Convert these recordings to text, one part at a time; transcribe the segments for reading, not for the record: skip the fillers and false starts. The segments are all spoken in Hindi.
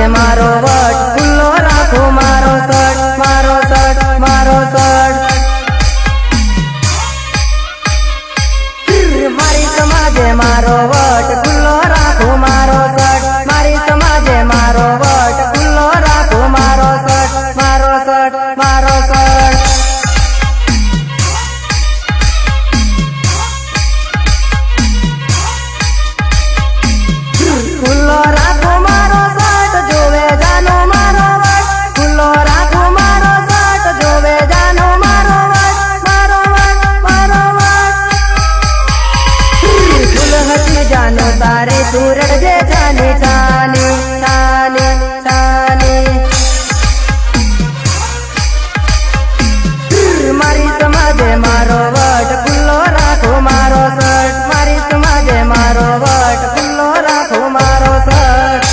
समाजे मारो वट खुल्लो राखो मारो सट मारो सट मारो सट मारी समाजे मारो वट खुल्लो राखो मारो सट मारी समाजे मारो वट खुल्लो राखो मारो सट मारो सट मारो सट खुल्लो राखो मारो सट जोवे जानो मारो वट खुल्लो राखो मारो सट जोवे जानो मारो वट मारो वट मारो वट फूल हसी जानो तारे सूरज जे जाने जाने जाने जाने मारी समाजे मारो वट खुल्लो राखो मारो सट मारी समाजे मारो वट खुल्लो राखो मारो सट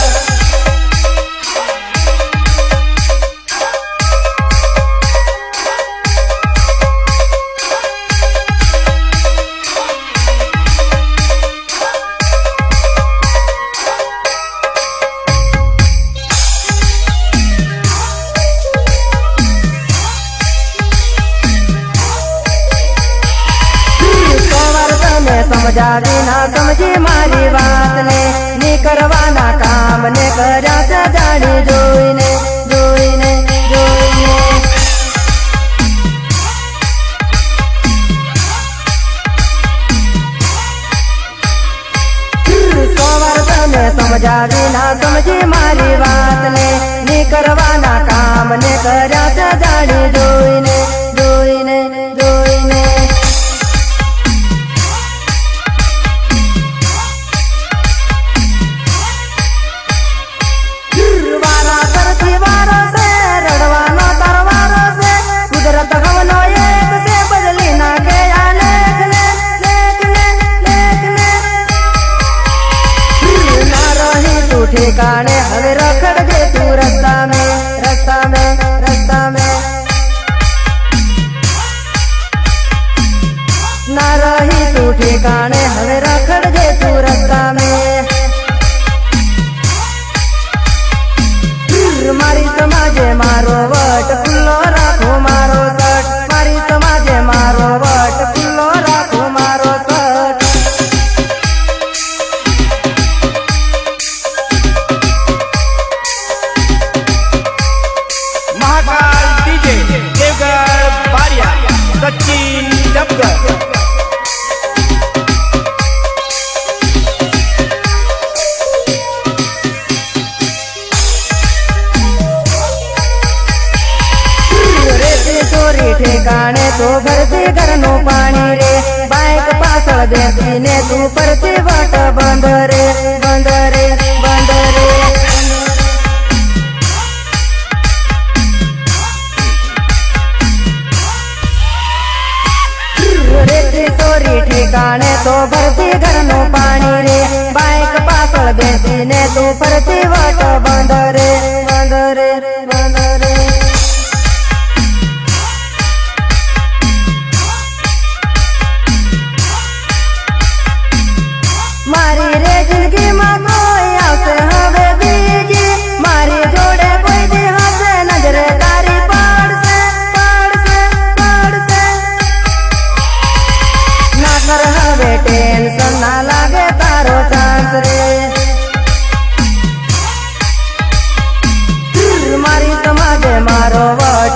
समझा बिना समझी मारी बात ने नी करवाना काम ने कर्या से जानी जोईने जोईने जोईने समझा बिना समझी मारी बात ने नी करवाना काम ने कर्या से जानी जोईने जोईने जोईने ठिकाने हवे रखड़ दे तू रास्ता में रास्ता में रास्ता में ना रही तू ठिकाने हवे रखड़ दे तू रास्ता में मारी समाजे मारो वट खुल्लो राखो मारो सट मारी समाजे मारो वट खुल्लो राखो मारो सट सचिन जबगर ठिकाने तो भरती घरनो पानी रे बाइक पासल देती ने तू परती वट बंद रे बंद रे बंद रे ठिकाने तो भरती घरनो पानी रे बाइक पासल देती ने तू परती वट बंद रे बंद रे बंद रे मारी रे जिंदगी में कोई आवसे हवे बीजी मारी जोड़े कोई दी हसे नजरे तारी पड़ से ना कर हवे टेंशन ना लागे तारो चांस रे मारी समाजे मारो वट